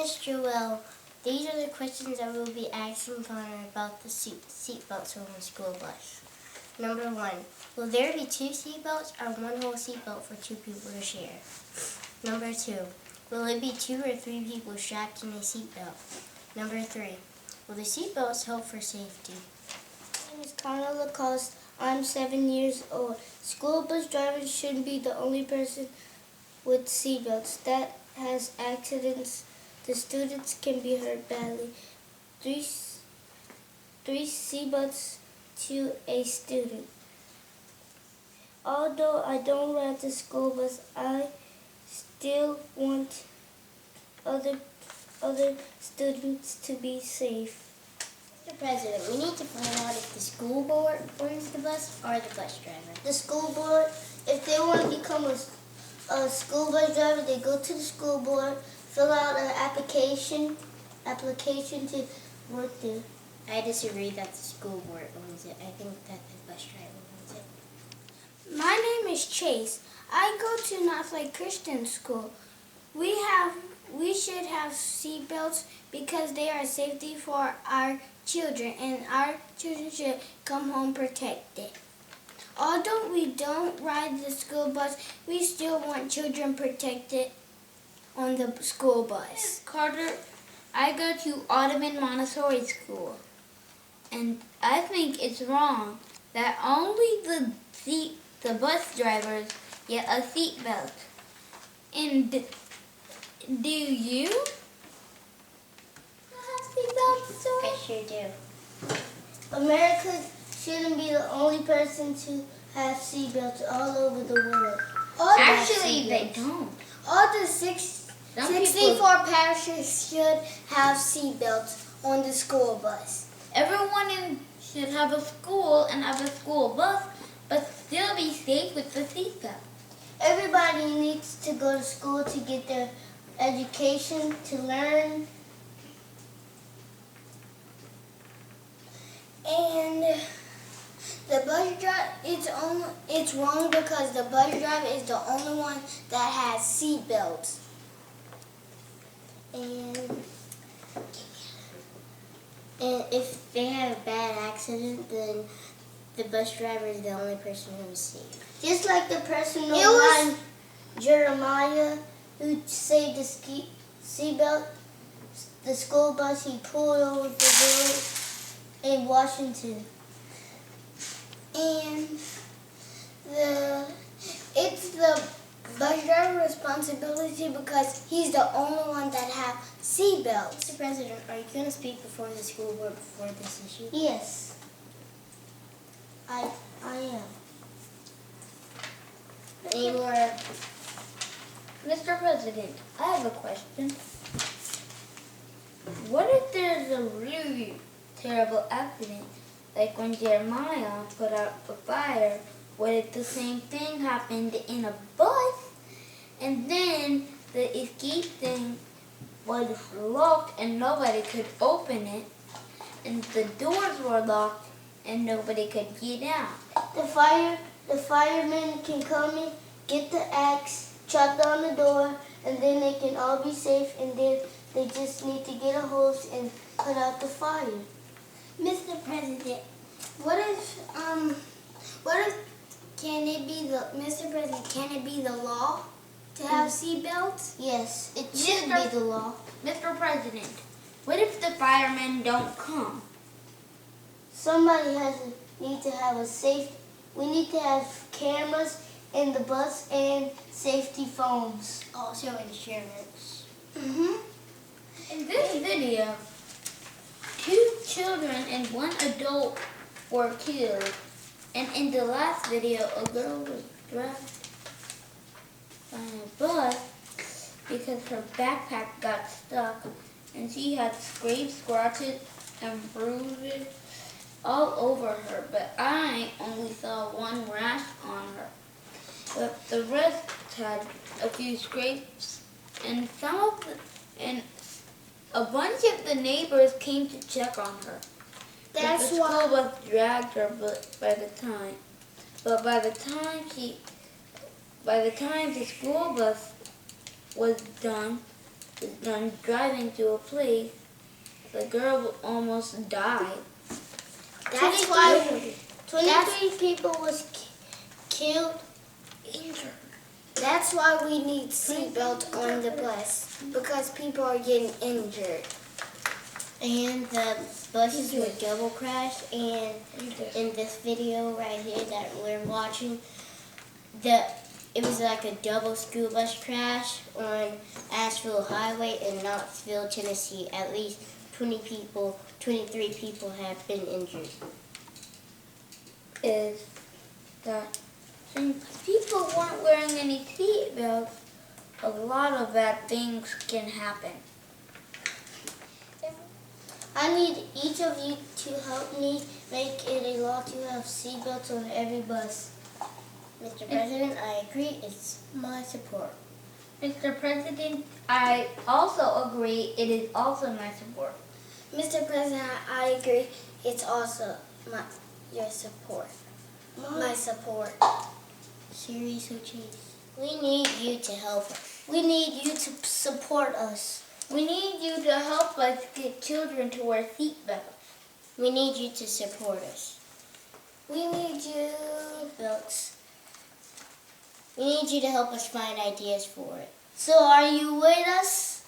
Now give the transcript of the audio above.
is Joelle. These are the questions I will be asking Connor about the seat belts on the school bus. Number 1, will there be 2 seat belts or one whole seat belt for 2 people to share? Number 2, will it be 2 or 3 people strapped in a seat belt? Number 3, will the seat belts help for safety? My name is Connor Lacoste. I'm 7 years old. School bus drivers shouldn't be the only person with seat belts that has accidents. The students can be hurt badly. 3 seat belts to a student. Although I don't ride the school bus, I still want other students to be safe. Mr. President, we need to find out if the school board owns the bus or the bus driver. The school board, if they want to become a school bus driver, they go to the school board, fill out an application to work there. I disagree that the school board owns it. I think that the bus driver owns it. My name is Chase. I go to Northlake Christian School. We should have seat belts because they are safety for our children, and our children should come home protected. Although we don't ride the school bus, we still want children protected on the school bus. Carter, I go to Ottoman Montessori School, and I think it's wrong that only the bus drivers get a seat belt. And do you have seat belts? I sure do. America shouldn't be the only person to have seat belts all over the world. Actually, they don't. All the 64 parishes should have seat belts on the school bus. Everyone should have a school and have a school bus, but still be safe with the seat belt. Everybody needs to go to school to get their education, to learn. And the bus driver, it's wrong because the bus driver is the only one that has seat belts. And if they have a bad accident, then the bus driver is the only person who is safe. Just like the person on Jeremiah who saved the seatbelt, the school bus he pulled over the road in Washington. And it's the bus driver's responsibility because he's the only one that have seatbelts. Mr. President, are you going to speak before the school board before this issue? Yes, I am. Any more? Mr. President, I have a question. What if there's a really terrible accident, like when Jeremiah put out a fire? What if the same thing happened in a bus, and then the escape thing was locked and nobody could open it, and the doors were locked and nobody could get out? The firemen can come in, get the axe, chop down the door, and then they can all be safe, and then they just need to get a hose and put out the fire. Mr. President, Mr. President, can it be the law to have seatbelts? Yes, it should be the law. Mr. President, what if the firemen don't come? Somebody need to have we need to have cameras in the bus and safety phones. Also insurance. In this video, 2 children and 1 adult were killed. And in the last video, a girl was dragged by a bus because her backpack got stuck and she had scrapes, scratches, and bruises all over her. But I only saw 1 rash on her. But the rest had a few scrapes, and a bunch of the neighbors came to check on her. That's the school bus dragged her, by the time the school bus was done, driving to a place. The girl almost died. That's why 23 people was killed, injured. That's why we need seatbelts on the bus, because people are getting injured. And the buses were double crashed, and in this video right here that we're watching, it was like a double school bus crash on Asheville Highway in Knoxville, Tennessee. At least 23 people have been injured. Is that since people weren't wearing any seatbelts, a lot of bad things can happen. I need each of you to help me make it a law to have seatbelts on every bus. Mr. President, I agree. It's my support. Mr. President, I also agree. It is also my support. Mr. President, I agree. It's also your support. My support. Seriously, Chase. We need you to help us. We need you to support us. We need you to help us get children to wear seatbelts. We need you to support us. We need you, belts. We need you to help us find ideas for it. So are you with us?